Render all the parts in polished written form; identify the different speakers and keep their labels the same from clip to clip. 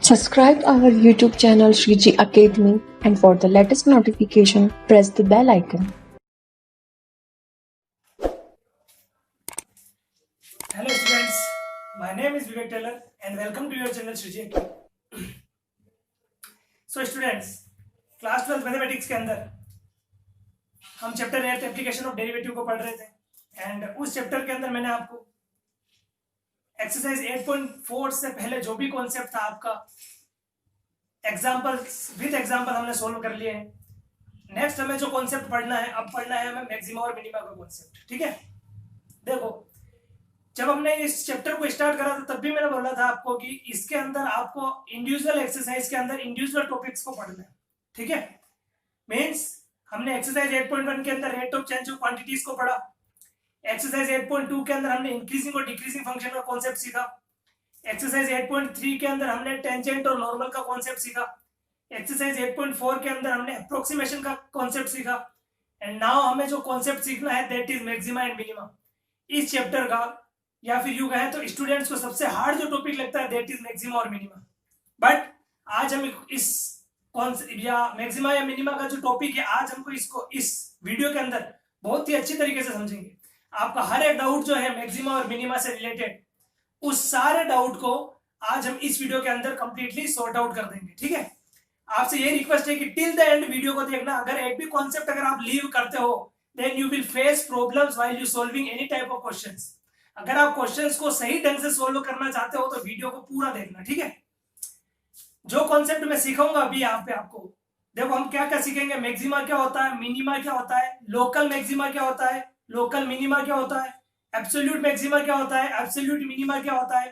Speaker 1: Subscribe our YouTube channel Shriji Academy, and for the latest notification, press the bell icon.
Speaker 2: Hello students, my name is Vivek Taylor and welcome to your channel Shriji Academy. So students, class 12 mathematics के अंदर हम chapter 8 application of derivative को पढ़ रहे थे and उस chapter के अंदर मैंने आपको एक्सरसाइज 8.4 से पहले जो भी कॉन्सेप्ट था आपका एग्जांपल्स विद एग्जांपल हमने सोल्व कर लिए हैं। नेक्स्ट हमें जो कॉन्सेप्ट पढ़ना है, अब पढ़ना है हमें मैक्सिमा और मिनिमा का कॉन्सेप्ट। ठीक है, देखो जब हमने इस चैप्टर को स्टार्ट करा था तब भी मैंने बोला था आपको कि इसके अंदर आपको इंडिविजुअल एक्सरसाइज के अंदर इंडिविजुअल टॉपिक्स को पढ़ना है। ठीक है, मींस हमने एक्सरसाइज 8.1 के अंदर rate of change of quantities को पढ़ा। एक्सरसाइज 8.2 के अंदर हमने इंक्रीजिंग और डिक्रीजिंग फंक्शन का कॉन्सेप्ट सीखा। एक्सरसाइज 8.3 के अंदर हमने टेंजेंट और नॉर्मल का कॉन्सेप्ट सीखा। एक्सरसाइज 8.4 के अंदर हमने अप्रोक्सीमेशन का कॉन्सेप्ट सीखा। एंड नाउ हमें जो कॉन्सेप्ट सीखना है that is maxima and minima. इस चैप्टर का या फिर यूं कहें तो स्टूडेंट्स को सबसे हार्ड जो टॉपिक लगता है दैट इज मैक्सिमा और मिनिमा। बट आज हम इस या मैक्सिमा या मिनिमा का जो टॉपिक है आज हमको इसको इस वीडियो के अंदर बहुत ही अच्छी तरीके से समझेंगे। आपका हर एक डाउट जो है मैक्सिमा और मिनिमा से रिलेटेड उस सारे डाउट को आज हम इस वीडियो के अंदर कंप्लीटली सॉर्ट आउट कर देंगे। ठीक है, आपसे ये रिक्वेस्ट है कि टिल द एंड वीडियो को देखना। अगर एक भी कॉन्सेप्ट अगर आप लीव करते हो then you will face problems while you solving any type of questions. अगर आप क्वेश्चंस को सही ढंग से सोल्व करना चाहते हो तो वीडियो को पूरा देखना। ठीक है, जो कॉन्सेप्ट मैं सिखाऊंगा अभी यहाँ पे आपको, देखो हम क्या क्या सीखेंगे। मैक्सिमा क्या होता है, मिनिमा क्या होता है, लोकल मैक्सिमा क्या होता है, लोकल मिनिमा क्या होता है, एब्सोल्यूट मैक्सिमा क्या होता है, एब्सोल्यूट मिनिमा क्या होता है,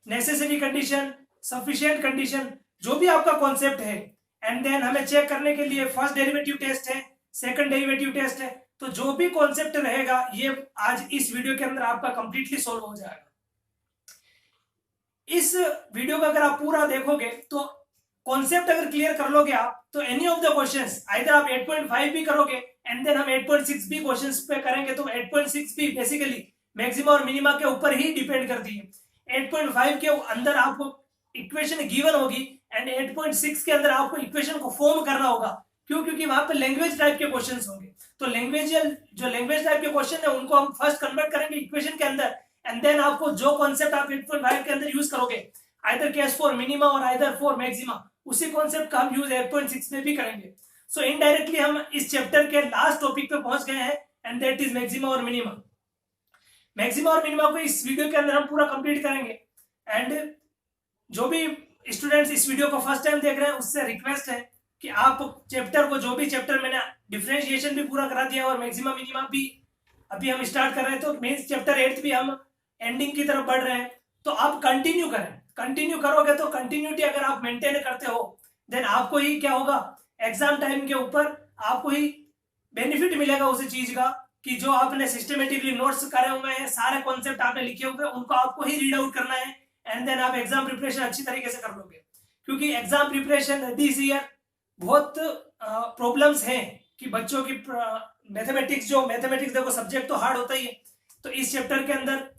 Speaker 2: नेसेसरी कंडीशन, सफिशिएंट कंडीशन, जो भी आपका कॉन्सेप्ट है। एंड देन हमें चेक करने के लिए फर्स्ट डेरिवेटिव टेस्ट है, सेकंड डेरिवेटिव टेस्ट है। तो जो भी कॉन्सेप्ट रहेगा ये आज इस वीडियो के अंदर आपका कंप्लीटली सॉल्व हो जाएगा। इस वीडियो को अगर आप पूरा देखोगे तो कॉन्सेप्ट अगर क्लियर कर लोगे आप तो any of the questions either आप 8.5 भी करोगे एंड देन हम 8.6 भी क्वेश्चंस पे करेंगे तो 8.6 भी बेसिकली मैक्सिमा और मिनिमा के ऊपर ही डिपेंड करती है। 8.5 के अंदर आपको इक्वेशन गिवन होगी एंड 8.6 के अंदर आपको इक्वेशन को फॉर्म करना होगा। क्यों? क्योंकि वहां पे लैंग्वेज टाइप के क्वेश्चंस होंगे। तो लैंग्वेज टाइप के क्वेश्चन है उनको हम फर्स्ट कन्वर्ट करेंगे इक्वेशन के अंदर एंड देन आपको जो कॉन्सेप्ट आप 8.5 के अंदर यूज करोगे आइदर केस फॉर मिनिमा और आइदर फॉर मैक्सिमा, उसी कॉन्सेप्ट का हम यूज 8.6 में भी करेंगे। सो इनडायरेक्टली हम इस चैप्टर के लास्ट टॉपिक पे पहुंच गए हैं एंड दैट इज मैक्सिमा और मिनिमा। मैक्सिमा और मिनिमा को इस वीडियो के अंदर हम पूरा कंप्लीट करेंगे। एंड जो भी स्टूडेंट्स इस वीडियो को फर्स्ट टाइम देख रहे हैं उससे रिक्वेस्ट है कि आप चैप्टर को, जो भी चैप्टर मैंने डिफरेंशिएशन भी पूरा करा दिया और मैक्सिमा मिनिमा भी अभी हम स्टार्ट कर रहे हैं, तो मींस चैप्टर 8 भी हम एंडिंग की तरफ बढ़ रहे हैं, तो आप कंटिन्यू करें। कंटिन्यू करोगे तो कंटिन्यूटी अगर आप मेंटेन करते हो देन आपको ही क्या होगा, एग्जाम टाइम के ऊपर आपको ही बेनिफिट मिलेगा उस चीज का कि जो आपने सिस्टमेटिकली नोट्स करे हुए हैं, सारे कॉन्सेप्ट आपने लिखे हुए हैं, उनको आपको ही रीड आउट करना है एंड देन आप एग्जाम प्रिपरेशन अच्छी तरीके से कर लोगे। क्योंकि एग्जाम प्रिपरेशन दिस ईयर बहुत प्रॉब्लम्स हैं कि बच्चों की मैथमेटिक्स देखो सब्जेक्ट तो हार्ड होता ही है, तो इस चैप्टर के अंदर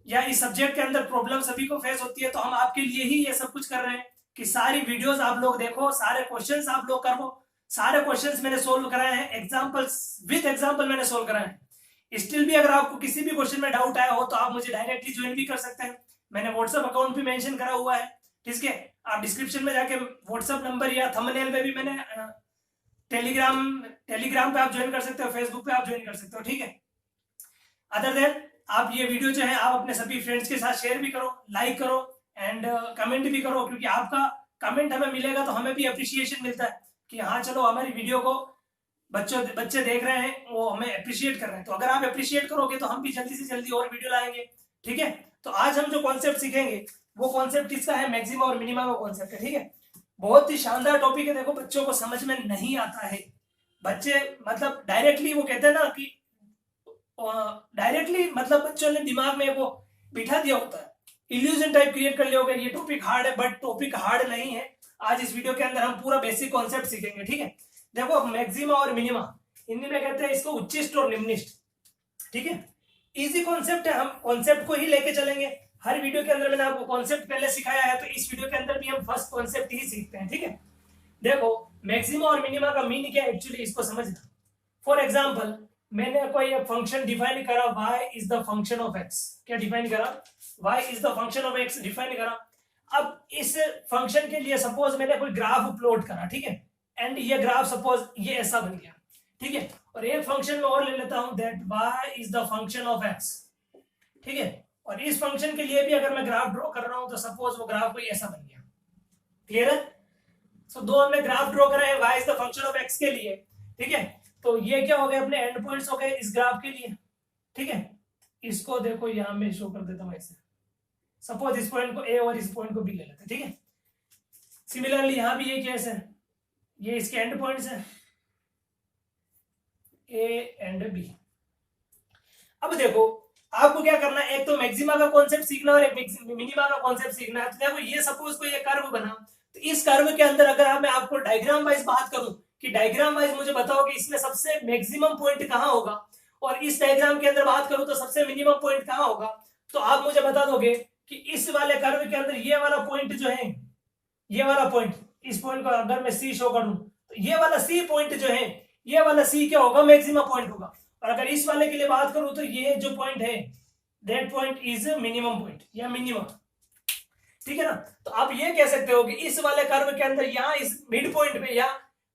Speaker 2: या इस सब्जेक्ट के अंदर प्रॉब्लम सभी को फेस होती है। तो हम आपके लिए ही ये सब कुछ कर रहे हैं कि सारी वीडियोस आप लोग देखो, सारे क्वेश्चंस आप लोग करो। सारे क्वेश्चंस मैंने सोल्व कराए हैं, एग्जांपल्स विद एग्जांपल मैंने सोल्व कराए हैं। स्टिल भी अगर आपको किसी भी क्वेश्चन में डाउट आया हो तो आप मुझे डायरेक्टली ज्वाइन भी कर सकते हैं। मैंने व्हाट्सएप अकाउंट भी मेंशन करा हुआ है। ठीक है, आप डिस्क्रिप्शन में जाके व्हाट्सएप नंबर या थंबनेल में भी मैंने टेलीग्राम पे आप ज्वाइन कर सकते हो, फेसबुक पे आप ज्वाइन कर सकते हो। ठीक है, अदर देन आप ये वीडियो जो है आप अपने सभी फ्रेंड्स के साथ शेयर भी करो, लाइक करो एंड कमेंट भी करो, क्योंकि आपका कमेंट हमें मिलेगा तो हमें भी अप्रिसिएशन मिलता है कि हाँ चलो हमारी वीडियो को बच्चे देख रहे हैं, वो हमें अप्रिशिएट कर रहे हैं। तो अगर आप अप्रिशिएट करोगे तो हम भी जल्दी से जल्दी और वीडियो लाएंगे। ठीक है, तो आज हम जो कॉन्सेप्ट सीखेंगे वो कॉन्सेप्ट किसका है, मैक्सिमा और मिनिमा का कॉन्सेप्ट है। ठीक है, बहुत ही शानदार टॉपिक है। देखो बच्चों को समझ में नहीं आता है, बच्चे मतलब डायरेक्टली वो कहते हैं ना कि डायरेक्टली मतलब बच्चों ने दिमाग में वो बिठा दिया होता है, इल्यूजन टाइप क्रिएट कर लिया होगा ये टॉपिक हार्ड है, बट टॉपिक हार्ड नहीं है। आज इस वीडियो के अंदर हम पूरा बेसिक कॉन्सेप्ट सीखेंगे। ठीक है, देखो मैक्सिमा और मिनिमा हिंदी में कहते हैं इसको उच्चिष्ट और निम्निष्ट। ठीक है, इजी कॉन्सेप्ट है, हम कॉन्सेप्ट को ही लेके चलेंगे। हर वीडियो के अंदर मैंने आपको कॉन्सेप्ट पहले सिखाया है, तो इस वीडियो के अंदर भी हम फर्स्ट कॉन्सेप्ट ही सीखते हैं, ठीक है। देखो मैक्सिमा और मिनिमा का मीन क्या है एक्चुअली, इसको समझना। फॉर एग्जांपल मैंने कोई फंक्शन डिफाइन करा, y is the function of x। क्या डिफाइन करा? y is the function of x define करा। अब इस फंक्शन के लिए सपोज मैंने कोई ग्राफ प्लॉट करा, ठीक है, एंड ये ग्राफ सपोज ये ऐसा बन गया, ठीक है। और एक फंक्शन में और ले लेता हूं that y is the function of x, ठीक है। और इस फंक्शन के लिए भी अगर मैं ग्राफ ड्रॉ कर रहा हूं तो सपोज वो ग्राफ कोई ऐसा बन गया। क्लियर है? सो दो हमने ग्राफ ड्रॉ करा है y is the function of x के लिए, ठीक है। तो ये क्या हो गए? अपने एंड पॉइंट्स हो गए इस ग्राफ के लिए, ठीक है। इसको देखो यहां में शो कर देता हूं ऐसे, सपोज इस पॉइंट को a और इस पॉइंट को b ले लेते हैं, ठीक है। सिमिलरली यहां भी ये केस है, ये इसके एंड पॉइंट्स है a एंड b। अब देखो आपको क्या करना है, एक तो मैक्सिमा का कॉन्सेप्ट सीखना और एक मिनिमा का कॉन्सेप्ट सीखना है। तो देखो ये सपोज कोई कर्व बना, तो इस कर्व के अंदर अगर मैं आपको डायग्राम वाइज बात करूं कि डायग्राम वाइज मुझे बताओ कि इसमें सबसे मैक्सिमम पॉइंट कहां होगा, और इस डायग्राम के अंदर बात करूं तो सबसे मिनिमम पॉइंट कहां होगा, तो आप मुझे बता दोगे कि इस वाले कर्व के अंदर ये वाला पॉइंट जो है, ये वाला पॉइंट, इस पॉइंट को अगर मैं सी शो करूं तो ये वाला सी पॉइंट जो है, ये वाला सी क्या होगा? मैक्सिमम पॉइंट होगा। और अगर इस वाले के लिए बात करूं तो ये जो पॉइंट है that point is minimum point या मिनिमम, ठीक है ना। तो आप ये कह सकते हो कि इस वाले कर्व के अंदर यहाँ इस मिड पॉइंट पे, या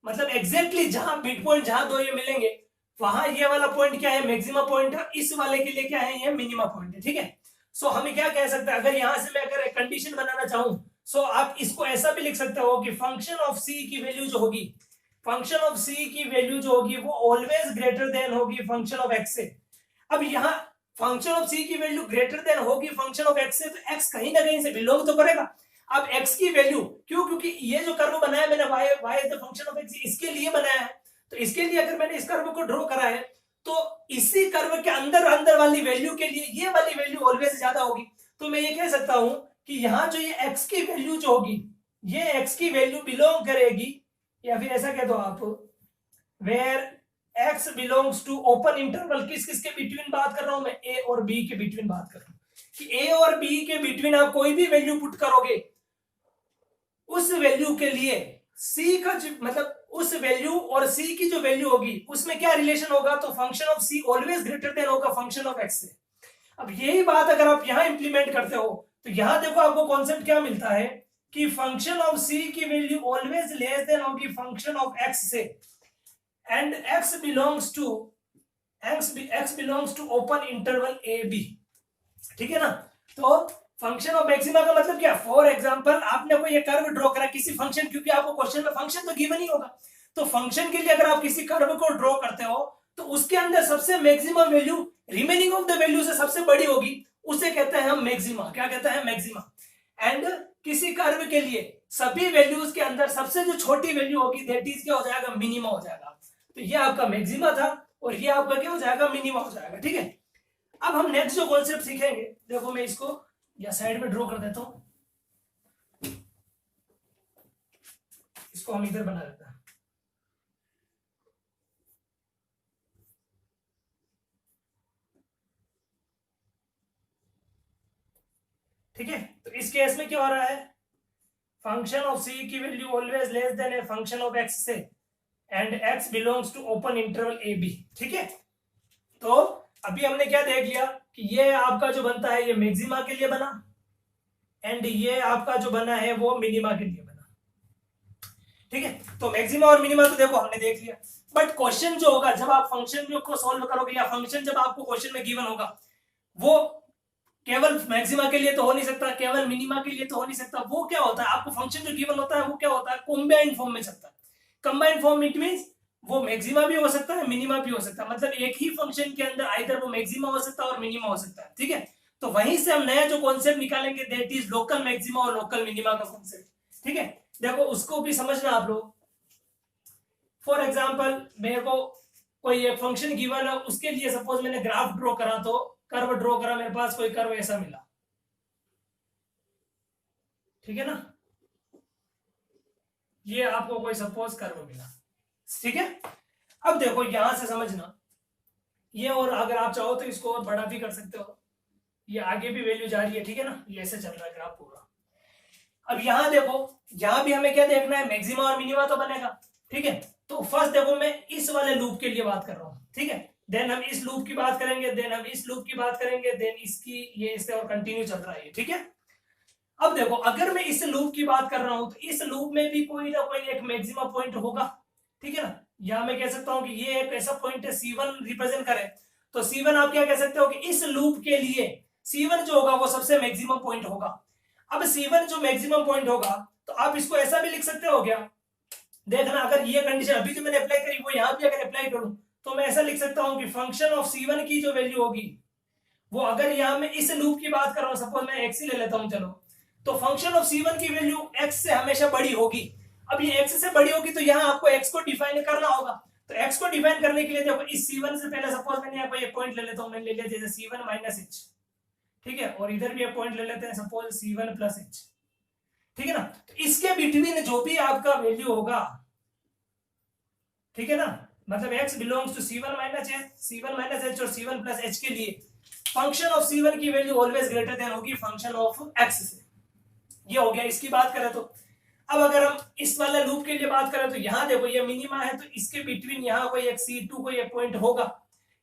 Speaker 2: मतलब एग्जैक्टली जहां मिड पॉइंट जहां दो ये मिलेंगे वहां ये वाला पॉइंट क्या है? मैक्सिमम पॉइंट है। इस वाले के लिए क्या है? ये मिनिमम पॉइंट है, ठीक है। सो हम क्या कह सकते हैं, अगर यहां से मैं अगर एक कंडीशन बनाना चाहूं, सो आप इसको ऐसा भी लिख सकते हो कि फंक्शन ऑफ सी की वैल्यू जो होगी, फंक्शन ऑफ सी की वैल्यू जो होगी वो ऑलवेज ग्रेटर देन होगी फंक्शन ऑफ एक्स से। अब यहाँ फंक्शन ऑफ सी की वैल्यू ग्रेटर देन होगी फंक्शन ऑफ एक्स से, तो एक्स कहीं ना कहीं से बिलोंग तो करेगा। अब एक्स की वैल्यू क्यों? क्योंकि ये जो कर्व बनाया मैंने y is the function of x, इसके लिए बनाया है। तो इसके लिए अगर मैंने इस कर्व को ड्रॉ करा है तो इसी कर्व के अंदर अंदर वाली वैल्यू के लिए ये वाली वैल्यू ऑलवेज ज्यादा होगी। तो मैं ये कह सकता हूं कि यहाँ जो ये एक्स की वैल्यू जो होगी, ये एक्स की वैल्यू बिलोंग करेगी, या फिर ऐसा कह दो आप, where x belongs to open interval. किस किस के बिटवीन बात कर रहा हूं मैं? a और b के बिटवीन बात कर रहा हूं कि a और b के बिटवीन आप कोई भी वैल्यू पुट करोगे, उस वैल्यू के लिए c का मतलब उस वैल्यू और c की जो वैल्यू होगी उसमें क्या रिलेशन होगा? तो function of c always greater than होगा फंक्शन ऑफ x से। अब यही बात अगर आप यहां इंप्लीमेंट करते हो तो यहां देखो आपको कॉन्सेप्ट क्या मिलता है कि फंक्शन ऑफ c की वैल्यू ऑलवेज लेस देन होगी फंक्शन ऑफ x से, and x belongs to open interval a b, ठीक है ना। तो फंक्शन ऑफ मैक्सिमा का मतलब क्या? फॉर एग्जांपल आपने कोई ये कर्व ड्रॉ करा किसी फंक्शन, क्योंकि आपको क्वेश्चन में फंक्शन तो गिवन ही होगा, तो फंक्शन के लिए अगर आप किसी कर्व को ड्रॉ करते हो तो उसके अंदर सबसे maximum value remaining of the value से सबसे बड़ी होगी, उसे कहते हैं हम मैक्सिमा। क्या कहते हैं? मैक्सिमा। एंड किसी कर्व के लिए सभी वैल्यूज के अंदर सबसे जो छोटी वैल्यू होगी दैट इज क्या हो जाएगा? मिनिमा हो जाएगा। तो ये आपका मैक्सिमा था और ये आपका क्या हो जाएगा? मिनिमा हो जाएगा, ठीक है। अब हम नेक्स्ट जो कॉन्सेप्ट सीखेंगे, देखो मैं इसको या साइड में ड्रॉ कर देता हूं, इसको हम इधर बना देते हैं, ठीक है। तो इस केस में क्या हो रहा है? फंक्शन ऑफ सी की value always less than a function of X से, and x belongs to open interval A B, ठीक है। तो अभी हमने क्या देख लिया कि ये आपका जो बनता है ये मैक्सिमा के लिए बना, एंड ये आपका जो बना है वो मिनिमा के लिए बना, ठीक है। तो मैक्सिमा और मिनिमा तो देखो हमने देख लिया, बट क्वेश्चन जो होगा जब आप फंक्शन को सॉल्व करोगे या फंक्शन जब आपको क्वेश्चन में गिवन होगा, वो केवल मैक्सिमा के लिए तो हो नहीं सकता, केवल मिनिमा के लिए तो हो नहीं सकता। वो क्या होता है? आपको फंक्शन जो गिवन होता है वो क्या होता है? कॉम्बाइंड फॉर्म में चलता है। कंबाइंड फॉर्म इट मींस वो मैक्सिमा भी हो सकता है, मिनिमा भी हो सकता है, मतलब एक ही फंक्शन के अंदर आइदर वो मैक्सिमा हो सकता है और मिनिमा हो सकता है, ठीक है। तो वहीं से हम नया जो कॉन्सेप्ट निकालेंगे दैट इज लोकल मैक्सिमा और लोकल मिनिमा का कॉन्सेप्ट, ठीक है। देखो उसको भी समझना आप लोग। फॉर एग्जांपल मेरे को कोई एक फंक्शन गिवन है, उसके लिए सपोज मैंने ग्राफ ड्रॉ करा, तो कर्व ड्रॉ करा, मेरे पास कोई कर्व ऐसा मिला, ठीक है ना। ये आपको कोई सपोज कर्व मिला, ठीक है। अब देखो यहां से समझना ये, और अगर आप चाहो तो इसको और बड़ा भी कर सकते हो, ये आगे भी वैल्यू जा रही है, ठीक है ना, ये ऐसे चल रहा है ग्राफ पूरा। अब यहाँ देखो, यहाँ भी हमें क्या देखना है, मैक्सिमा और मिनिमा तो बनेगा, ठीक है। तो फर्स्ट देखो मैं इस वाले लूप के लिए बात कर रहा हूँ, ठीक है, देन हम इस लूप की बात करेंगे, देन हम इस लूप की बात करेंगे, देन इसकी, ये इससे और कंटिन्यू चल रहा है, ठीक है। अब देखो अगर मैं इस लूप की बात कर रहा हूं तो इस लूप में भी कोई ना कोई एक मैक्सिमा पॉइंट होगा, ठीक है ना। या मैं कह सकता हूं कि ये एक ऐसा पॉइंट है C1 रिप्रेजेंट करे, तो C1 आप क्या कह सकते हो कि इस लूप के लिए C1 जो होगा वो सबसे मैक्सिमम पॉइंट होगा। अब C1 जो मैक्सिमम पॉइंट होगा तो आप इसको ऐसा भी लिख सकते हो क्या, देखना अगर ये कंडीशन अभी जो मैंने अप्लाई करी वो यहां भी अगर अप्लाई करूं तो मैं ऐसा लिख सकता हूं कि फंक्शन ऑफ C1 की जो वैल्यू होगी वो, अगर यहां मैं इस लूप की बात कर रहा हूं, सपोज मैं x ही ले लेता हूं, चलो, तो फंक्शन ऑफ C1 की वैल्यू x से हमेशा बड़ी होगी। अब ये x से बड़ी होगी तो यहां आपको x को डिफाइन करना होगा, तो x को डिफाइन करने के लिए देखो इस C1 से पहले सपोज मैंने यहाँ पर एक पॉइंट ले लेता हूं, मैं ले लिया जैसे C1 माइनस h, ठीक है, और इधर भी एक पॉइंट ले लेते हैं सपोज C1 प्लस h, ठीक है ना। तो इसके बिटवीन जो भी आपका वैल्यू होगा, ठीक है ना, मतलब x belongs to C1 minus h और C1 प्लस h के लिए फंक्शन ऑफ C1 की वैल्यू ऑलवेज ग्रेटर देन होगी फंक्शन ऑफ x से। ये हो गया इसकी बात करें तो। अब अगर हम इस वाले लूप के लिए बात करें तो यहाँ देखो ये मिनिमा है, तो इसके बिटवीन यहाँ कोई एक C2 कोई एक पॉइंट होगा,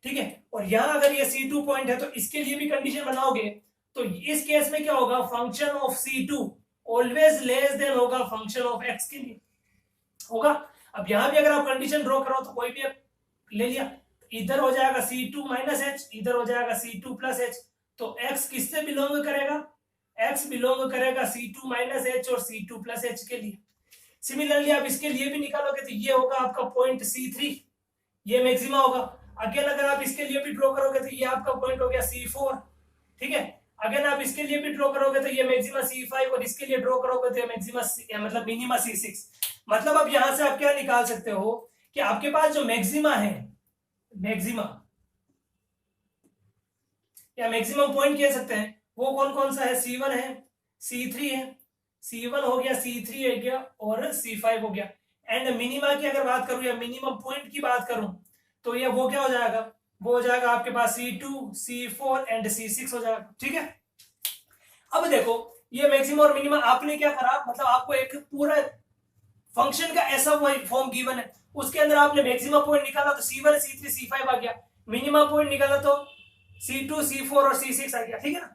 Speaker 2: ठीक है, और यहाँ अगर ये C2 पॉइंट है तो इसके लिए भी कंडीशन बनाओगे, तो इस केस में क्या होगा, function of C2 always less then होगा फंक्शन ऑफ x के लिए होगा। अब यहां भी अगर आप कंडीशन ड्रॉ करो तो कोई भी ले लिया, इधर हो जाएगा C2 माइनस h, इधर हो जाएगा C2 प्लस h, तो x किससे बिलोंग करेगा, x बिलोंग करेगा C2 माइनस h और C2 प्लस h के लिए। सिमिलरली आप इसके लिए भी निकालोगे तो ये होगा आपका पॉइंट C3, ये मैक्सिमा होगा। अगेन अगर आप इसके लिए भी ड्रॉ करोगे तो ये आपका पॉइंट हो गया C4, ठीक है। अगर आप इसके लिए भी ड्रॉ करोगे तो ये मैक्सिमा C5 और इसके लिए ड्रॉ करोगे तो ये मैक्सिमा मतलब मिनिमा C6। मतलब अब यहां से आप क्या निकाल सकते हो कि आपके पास जो मैक्सिमा है, मैक्सिमा या मैक्सिमम पॉइंट कह सकते हैं, वो कौन कौन सा है, C1 है, C3 है, C1 हो गया, C3 हो गया और C5 हो गया। एंड मिनिमा की अगर बात करूं या मिनिमम पॉइंट की बात करूं तो ये वो क्या हो जाएगा, वो हो जाएगा आपके पास C2 C4 एंड C6 हो जाएगा, ठीक है। अब देखो ये मैक्सिमम और मिनिमम आपने क्या करा, मतलब आपको एक पूरा फंक्शन का ऐसा फॉर्म गिवन है, उसके अंदर आपने मैक्सिमम पॉइंट निकाला तो C1 C3 C5 आ गया, मिनिमम पॉइंट निकाला तो C2 C4 और C6 आ गया, ठीक है ना।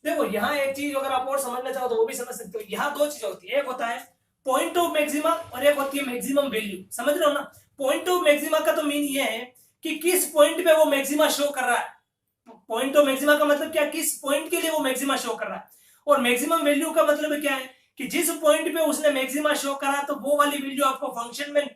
Speaker 2: देखो यहाँ एक चीज अगर आप और समझना चाहो तो वो भी समझ सकते हो, यहाँ दो चीजें होती है, एक होता है पॉइंट ऑफ मैक्सिमा और एक होती है मैक्सिमम वैल्यू, समझ रहे हो ना। पॉइंट ऑफ मैक्सिमा का तो मीन ये है कि किस पॉइंट पे वो मैक्सिमा शो कर रहा है, पॉइंट ऑफ मैक्सिमा का मतलब क्या, किस पॉइंट के लिए वो मैक्सिमा शो कर रहा है, और मैक्सिमम वैल्यू का मतलब क्या है कि जिस पॉइंट पे उसने मैक्सिमा शो करा तो वो वाली वैल्यू आपको फंक्शन में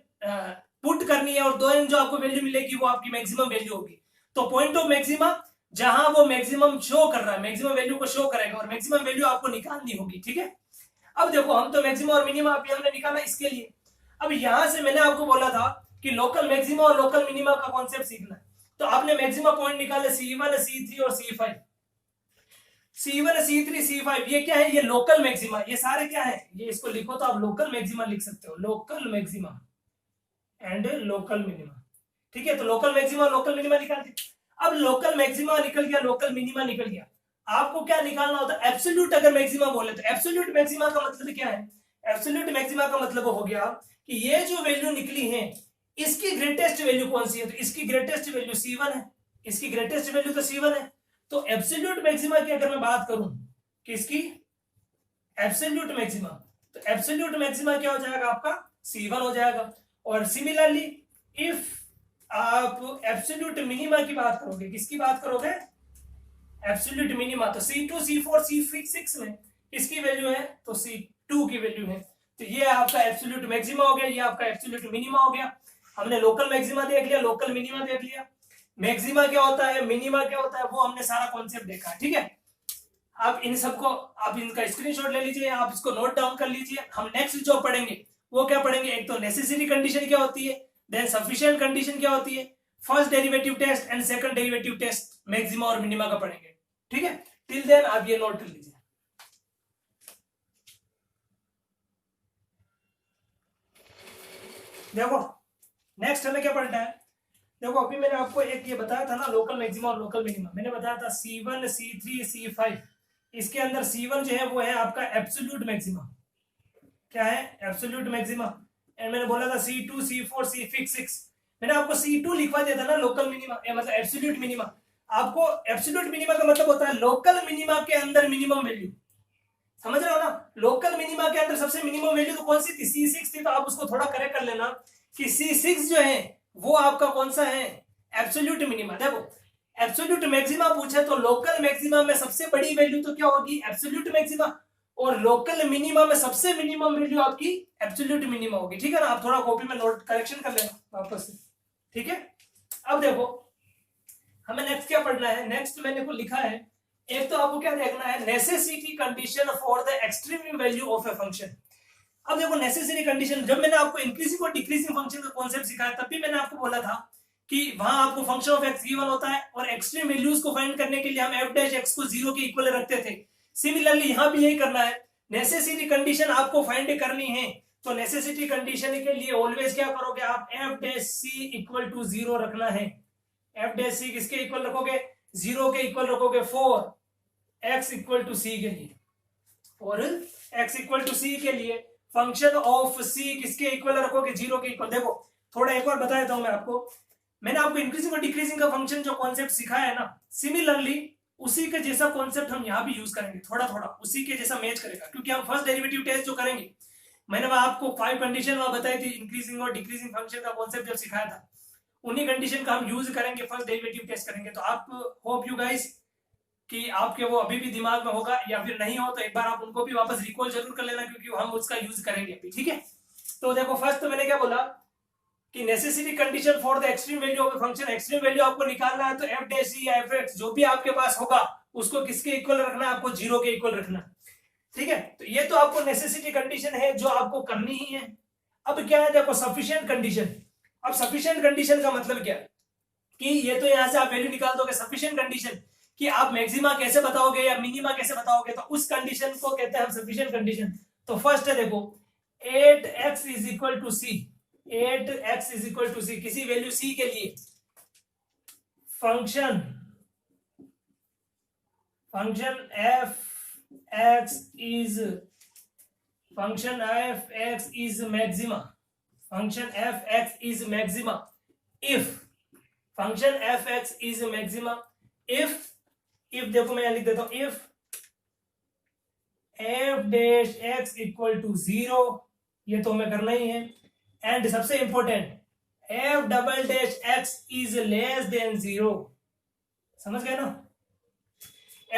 Speaker 2: पुट करनी है और दो जो आपको वैल्यू मिलेगी वो आपकी मैक्सिमम वैल्यू होगी। तो पॉइंट ऑफ मैक्सिमा जहां वो मैक्सिमम शो कर रहा है, मैक्सिमम वैल्यू को शो करेगा और मैक्सिमम वैल्यू आपको निकालनी होगी, ठीक है। अब देखो हम तो मैक्सिमम और मिनिमा अभी हमने निकाला इसके लिए। अब यहां से मैंने आपको बोला था कि लोकल मैक्सिमा और लोकल मिनिमा का कॉन्सेप्ट सीखना है, तो आपने मैक्सिमा पॉइंट निकाले C1 C3 और C5, C1 C3 C5 ये क्या है, ये लोकल मैक्सिमा, ये सारे क्या है, ये इसको लिखो तो आप लोकल मैक्सिमा लिख सकते हो, local maxima and local minima, ठीक है। तो लोकल मैक्सिमा और लोकल मिनिमा निकाल दिया। अब लोकल मैक्सिमा निकल गया, लोकल मिनिमा निकल गया, आपको क्या निकालना होता है, एब्सोल्यूट अगर मैक्सिमा बोले तो एब्सोल्यूट मैक्सिमा का मतलब क्या है, एब्सोल्यूट मैक्सिमा का मतलब हो गया कि ये जो वैल्यू निकली है इसकी ग्रेटेस्ट वैल्यू कौन सी है, तो इसकी ग्रेटेस्ट वैल्यू C1 है, इसकी ग्रेटेस्ट वैल्यू तो C1 है। तो एब्सोल्यूट मैक्सिमा की अगर मैं बात करूं कि इसकी एब्सोल्यूट मैक्सिमा, तो एब्सोल्यूट मैक्सिमा क्या हो जाएगा आपका C1 हो जाएगा। और सिमिलरली इफ आप एब्सोल्यूट मिनिमा की बात करोगे, किसकी बात करोगे, एब्सोल्यूट मिनिमा, तो C2 C4 C6 में इसकी वैल्यू है तो C2 की वैल्यू है, तो ये आपका एब्सोल्यूट मैक्सिमा हो गया, ये आपका एब्सोल्यूट मिनिमा हो गया। हमने लोकल मैक्सिमा देख लिया, लोकल मिनिमा देख लिया, मैक्सिमा क्या होता है, मिनिमा क्या होता है, वो हमने सारा कॉन्सेप्ट देखा है, ठीक है। आप इन सबको आप इनका स्क्रीनशॉट ले लीजिए, आप इसको नोट डाउन कर लीजिए। हम नेक्स्ट जो पढ़ेंगे वो क्या पढ़ेंगे, एक तो नेसेसरी कंडीशन क्या होती है, देन सफिशिएंट कंडीशन क्या होती है, first derivative test and second derivative test maxima और मिनिमा का पढ़ेंगे, ठीक है। टिल देन आप ये नोट कर लीजिए। देखो नेक्स्ट हमें क्या पढ़ना है, देखो अभी मैंने आपको एक ये बताया था ना लोकल मैक्सिमा और लोकल मिनिमा, मैंने बताया था C1 C3 C5, इसके अंदर C1 जो है वो है आपका एब्सोल्यूट मैक्सिमा, क्या है एब्सोल्यूट मैक्सिमा। एंड मैंने बोला था C2 C4 C6, मैंने आपको C2 लिखवा दिया था ना लोकल मिनिमा, मतलब एब्सोल्यूट मिनिमा। आपको एब्सोल्यूट मिनिमा का मतलब होता है लोकल मिनिमा के अंदर मिनिमम वैल्यू, समझ रहे हो ना। लोकल मिनिमा के अंदर सबसे मिनिमम वैल्यू तो कौन सी थी, C6 थी, तो आप उसको थोड़ा करेक्ट कर लेना कि C6 जो है वो आपका कौन सा है, एब्सोल्यूट मिनिमा। देखो एब्सोल्यूट मैक्सिमा पूछे तो लोकल मैक्सिमा में सबसे बड़ी वैल्यू तो क्या होगी, एब्सोल्यूट मैक्सिमा, और लोकल मिनिमा में सबसे मिनिमम वैल्यू आपकी एब्सोल्यूट मिनिमा होगी, ठीक है ना। आप थोड़ा कॉपी में नोट करेक्शन कर लेना वापस से, ठीक है। अब देखो हमें नेक्स्ट क्या पढ़ना है, नेक्स्ट मैंने को लिखा है, एक तो आपको क्या देखना है, necessity condition for the extreme value of a function. अब देखो नेसेसरी कंडीशन, जब मैंने आपको इंक्रीजिंग और डिक्रीजिंग फंक्शन का कॉन्सेप्ट सिखाया तब भी मैंने आपको बोला था कि वहां आपको फंक्शन ऑफ एक्स गिवन होता है और एक्सट्रीम वैल्यूज को फाइंड करने के लिए हम एफ डैश एक्स को 0 के इक्वल रखते थे। सिमिलरली यहां भी यही करना है, नेसेसिटी कंडीशन आपको फाइंड करनी है, तो नेसेसिटी कंडीशन के लिए ऑलवेज क्या करोगे आप, F dash C equal to 0 रखना है। एफ डैश सी किसके इक्वल रखोगे, 0 के इक्वल रखोगे फॉर एक्स इक्वल टू सी के लिए, और एक्स इक्वल टू सी के लिए फंक्शन ऑफ सी किसके इक्वल रखोगे, 0 के इक्वल। देखो थोड़ा एक और बता देता हूं मैं आपको, मैंने आपको इंक्रीजिंग और डिक्रीजिंग का फंक्शन जो कॉन्सेप्ट सिखाया है ना, सिमिलरली उसी के जैसा कॉन्सेप्ट हम यहाँ भी यूज करेंगे, थोड़ा थोड़ा उसी के जैसा मैच करेगा, क्योंकि हम फर्स्ट डेरिवेटिव टेस्ट जो करेंगे, मैंने वहां आपको 5 कंडीशन वहां बताई थी इंक्रीजिंग और डिक्रीजिंग फंक्शन का कॉन्सेप्ट जब सिखाया था, उन्हीं कंडीशन का हम यूज करेंगे, फर्स्ट डेरिवेटिव टेस्ट करेंगे। तो आप होप यू गाइस कि आपके वो अभी भी दिमाग में होगा, या फिर नहीं हो तो एक बार आप उनको भी वापस रिकॉल जरूर कर लेना, क्योंकि हम उसका यूज करेंगे अभी, ठीक है। तो देखो फर्स्ट तो मैंने क्या बोला कि necessity condition for the extreme value of function, extreme value आपको निकालना है तो एफ डैश या एफ एक्स जो भी आपके पास होगा उसको किसके इक्वल रखना है, आपको 0 के इक्वल रखना, ठीक है। तो ये तो आपको नेसेसिटी कंडीशन है जो आपको करनी ही है। अब क्या है, देखो सफिशिएंट कंडीशन। अब सफिशिएंट कंडीशन का मतलब क्या है कि ये तो यहां से आप वैल्यू निकाल दोगे, सफिशिएंट कंडीशन कि आप मैक्सिमा कैसे बताओगे या मिनिमा कैसे बताओगे, तो उस कंडीशन को कहते हैं हम सफिशिएंट कंडीशन। तो फर्स्ट है देखो 8x is equal to C, 8x is equal to C, किसी वैल्यू c के लिए function f(x) is maxima, function f(x) is maxima if function f(x) is maxima if देखो मैं यहां लिख देता हूं, if f dash x equal to 0, ये तो हमें करना ही है, एंड सबसे important f double dash x is less than 0, समझ गए ना।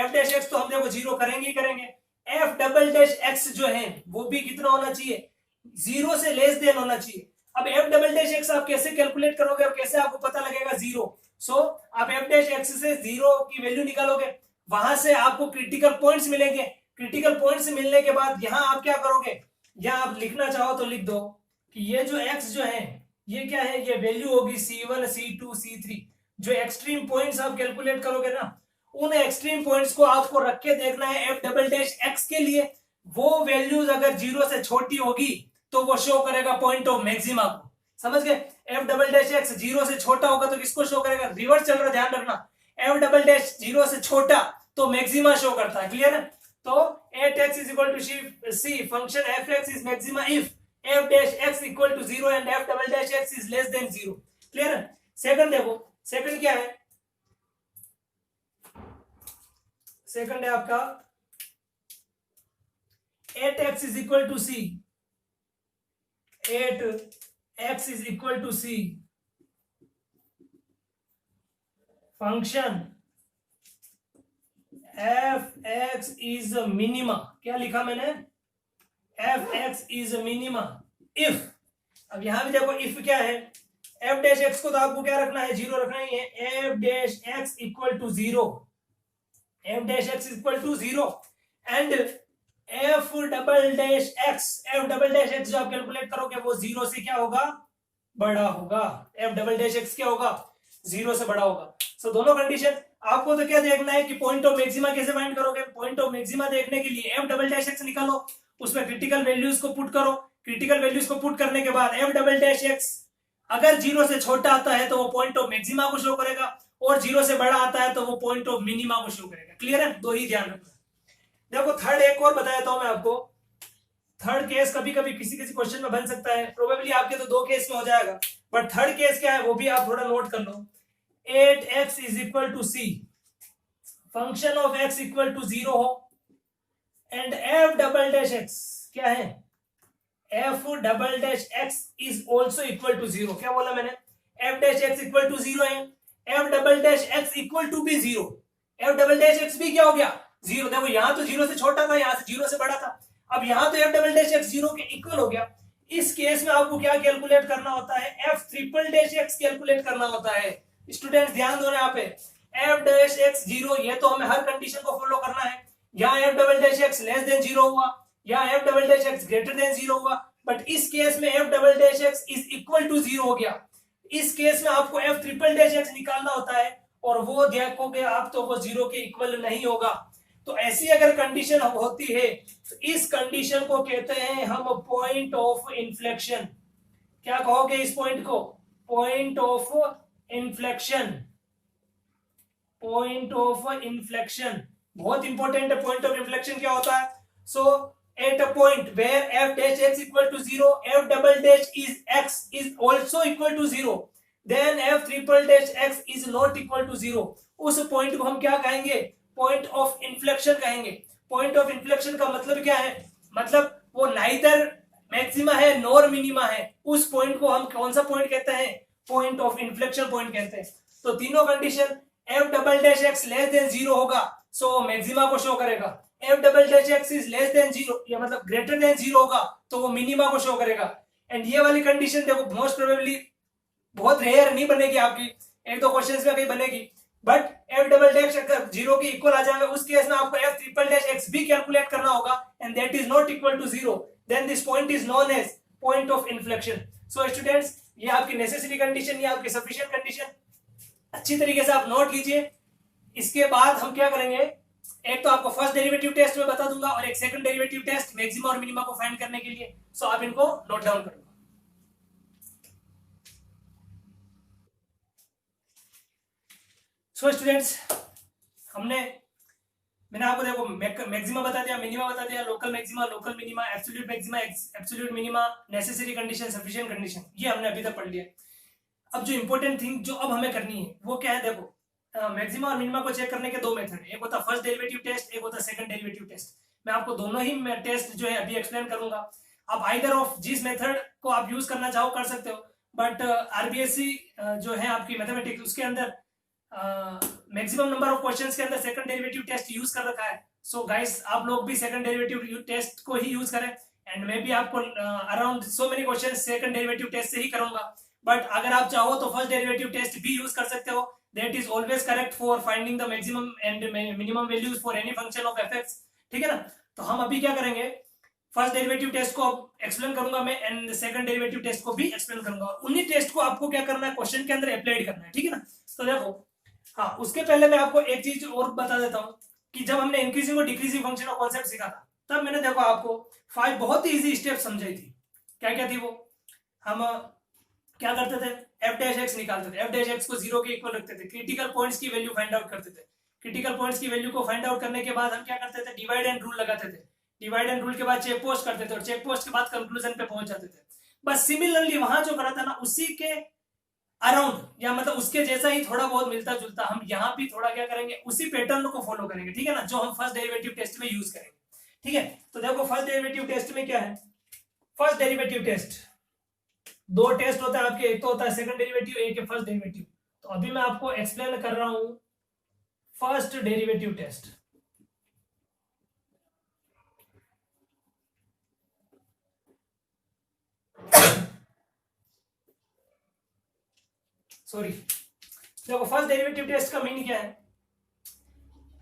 Speaker 2: f डैश x तो हम देखो 0 करेंगे ही करेंगे, f डबल डैश x जो है वो भी कितना होना चाहिए, 0 से लेस देन होना चाहिए। अब f डबल डैश x आप कैसे कैलकुलेट करोगे और कैसे आपको पता लगेगा 0, सो आप f डैश x से 0 की वैल्यू निकालोगे, वहां से आपको क्रिटिकल पॉइंट्स मिलेंगे, क्रिटिकल पॉइंट्स मिलने के बाद यहां आप क्या करोगे, यहां आप लिखना चाहो तो लिख दो कि ये जो x जो है ये क्या है, ये वैल्यू होगी C1 C2 C3। जो एक्सट्रीम पॉइंट्स आप कैलकुलेट करोगे ना, उन एक्सट्रीम पॉइंट्स को आपको रख के देखना है f डबल डैश x के लिए, वो वैल्यूज अगर 0 से छोटी होगी तो वो शो करेगा पॉइंट ऑफ मैक्सिमा को, समझ गए। f डबल डैश x 0 से छोटा होगा तो किसको शो करेगा, रिवर्स चल रहा है, ध्यान रखना, f डबल डैश 0 से छोटा तो मैक्सिमा शो करता है, क्लियर है। तो 8x is equal to c function f(x) is maxima if f dash x equal to 0 and f double dash x is less than 0, clear है। सेकंड देखो, second क्या है, सेकंड है आपका 8x is equal to c, 8x is equal to c function f(x) is minima, क्या लिखा मैंने, f(x) is minima if, अब यहां भी देखो इफ क्या है, f डैश x को तो आपको क्या रखना है, 0 रखना ही है, f dash x equal to 0, f dash x equal to 0 and f double dash x जो आप कैलकुलेट करोगे वो 0 से क्या होगा, बड़ा होगा, f डबल डैश x क्या होगा, 0 से बड़ा होगा। सो दोनों कंडीशन आपको तो क्या देखना है कि पॉइंट ऑफ मैक्सिमा कैसे फाइंड करोगे, पॉइंट ऑफ मैक्सिमा देखने के लिए f डबल डैश x निकालो, उसमें क्रिटिकल वैल्यूज को पुट करो, क्रिटिकल वैल्यूज को पुट करने के बाद f डबल डैश x अगर 0 से छोटा आता है तो वो पॉइंट ऑफ मैक्सिमा को शो करेगा, और 0 से बड़ा आता है तो वो पॉइंट ऑफ मिनिमा को शो करेगा। क्लियर है? दो ही ध्यान रखना। देखो थर्ड एक और बता देता हूं मैं आपको। थर्ड केस कभी कभी किसी किसी क्वेश्चन में बन सकता है, प्रोबेबली आपके तो 2 केस में हो जाएगा, बट थर्ड केस क्या है वो भी आप थोड़ा नोट कर लो। 8x is equal to c, function of x equal to 0 हो, and f double dash x क्या है, f double dash x is also equal to 0। क्या बोला मैंने? f dash x equal to 0 है, f double dash x equal to भी 0, f double dash x भी क्या हो गया 0। देखो यहां तो 0 से छोटा था, यहां से 0 से बड़ा था, अब यहां तो f डबल डैश x 0 के इक्वल हो गया। इस केस में आपको क्या कैलकुलेट करना होता है, f triple dash x calculate करना होता है। स्टूडेंट्स ध्यान दो यहाँ पे, f डैश x 0, ये तो हमें हर कंडीशन को फॉलो करना है। यहाँ f double dash x less than 0 हुआ, यहाँ f double dash x greater than 0 हुआ, बट इस केस में f double dash x is equal to 0 हो गया। इस केस में आपको f ट्रिपल डैश x निकालना होता है, और वो देखोगे आप तो वो 0 के इक्वल नहीं होगा। तो ऐसी अगर कंडीशन होती है तो इस कंडीशन को कहते हैं हम पॉइंट ऑफ इन्फ्लेक्शन। क्या कहोगे इस पॉइंट को? Point of inflection. Point of inflection बहुत इंपॉर्टेंट है। पॉइंट ऑफ इन्फ्लेक्शन क्या होता है? So at a point where f dash x equal to 0, f double dash is x is also equal to 0, then f triple dash x is not equal to 0, उस point को हम क्या कहेंगे? Point of inflection कहेंगे। Point of inflection का मतलब क्या है? मतलब वो नाइदर मैक्सिमा है नॉर मिनिमा है, उस पॉइंट को हम कौन सा पॉइंट कहते हैं? पॉइंट ऑफ इन्फ्लेक्शन पॉइंट कहते हैं। तो तीनों condition, f double dash x less than 0 होगा सो मैक्सिमा को शो करेगा, f double dash x is less than 0 या मतलब ग्रेटर देन 0 होगा तो वो मिनिमा को शो करेगा। एंड ये वाली कंडीशन देखो मोस्ट प्रोबेबली बहुत रेयर नहीं बनेगी आपकी, एक दो क्वेश्चंस में कहीं बनेगी, बट f डबल डैश अगर 0 के इक्वल आ जाएगा उस केस में आपको f ट्रिपल डैश x भी कैलकुलेट करना होगा, and that is not equal to 0, then this point is known as point of inflection. So students ये आपकी नेसेसरी कंडीशन, ये आपकी सफिशिएंट कंडीशन, अच्छी तरीके से आप नोट कीजिए। इसके बाद हम क्या करेंगे, एक तो आपको फर्स्ट डेरिवेटिव टेस्ट में बता दूंगा और एक सेकंड डेरिवेटिव टेस्ट मैक्सिमा और मिनिमा को फाइंड करने के लिए। सो आप इनको नोट डाउन करो। सो स्टूडेंट्स मैंने आपको देखो मैक्सिमा बता दिया, मिनिमा बता दिया, local maxima, local minima, absolute maxima, absolute minima, necessary condition, sufficient condition, ये हमने अभी तक पढ़ लिया। अब जो इंपॉर्टेंट थिंग जो अब हमें करनी है वो क्या है, देखो मैक्सिमा और मिनिमा को चेक करने के 2 मेथड है, एक होता है फर्स्ट डेरिवेटिव टेस्ट, एक होता है सेकंड डेरिवेटिव टेस्ट। मैं आपको दोनों ही टेस्ट जो है अभी एक्सप्लेन करूंगा। आप आइदर ऑफ जिस मेथड को आप यूज करना चाहो कर सकते हो, बट आरबीएससी जो है आपकी मैथमेटिक्स उसके अंदर मैक्सिमम नंबर ऑफ क्वेश्चंस के अंदर सेकंड डेरिवेटिव टेस्ट यूज कर रखा है। सो गाइस आप लोग भी सेकंड डेरिवेटिव टेस्ट को ही यूज करें, एंड मैं भी आपको around so many questions second derivative test से ही करूंगा। बट अगर आप चाहो तो फर्स्ट डेरिवेटिव टेस्ट भी यूज कर सकते हो, that is always correct for finding the maximum and minimum values for any function of F, ठीक है ना। तो हम अभी क्या करेंगे, फर्स्ट डेरिवेटिव टेस्ट को एक्सप्लेन करूंगा मैं, एंड सेकंड डेरिवेटिव टेस्ट को भी एक्सप्लेन करूंगा, और उन्हीं टेस्ट को आपको क्या करना है, क्वेश्चन के अंदर अप्लाइड करना है, ठीक है ना। तो देखो हाँ, उसके पहले मैं आपको एक चीज और बता देता हूँ कि जब हमने इंक्रीजिंग और डिक्रीजिंग फंक्शन का कॉन्सेप्ट सीखा था तब मैंने देखो आपको 5 बहुत ही इजी स्टेप समझाई थी। क्या क्या थी वो? हम क्या करते थे, f डैश x निकालते थे, f डैश x को 0 के इक्वल रखते थे, क्रिटिकल पॉइंट्स की वैल्यू फाइंड आउट करते थे, क्रिटिकल पॉइंट्स की वैल्यू को फाइंड आउट करने के बाद हम क्या करते थे, डिवाइड एंड रूल लगाते थे, डिवाइड एंड रूल के बाद चेक पोस्ट करते थे, और चेक पोस्ट के बाद कंक्लूजन पे पहुंच जाते थे। बस सिमिलरली वहां जो करा था ना उसी के अराउंड या मतलब उसके जैसा ही थोड़ा बहुत मिलता जुलता हम यहाँ भी थोड़ा क्या करेंगे, उसी पैटर्न को फॉलो करेंगे, ठीक है ना, जो हम फर्स्ट डेरिवेटिव टेस्ट में यूज करेंगे, ठीक है। तो देखो फर्स्ट डेरिवेटिव टेस्ट में क्या है, फर्स्ट डेरिवेटिव टेस्ट 2 टेस्ट होता है आपके, एक तो होता है सेकंड डेरिवेटिव, एक है फर्स्ट डेरिवेटिव। तो अभी मैं आपको एक्सप्लेन कर रहा हूं फर्स्ट डेरिवेटिव टेस्ट। सॉरी, देखो फर्स्ट डेरिवेटिव टेस्ट का मीनिंग क्या है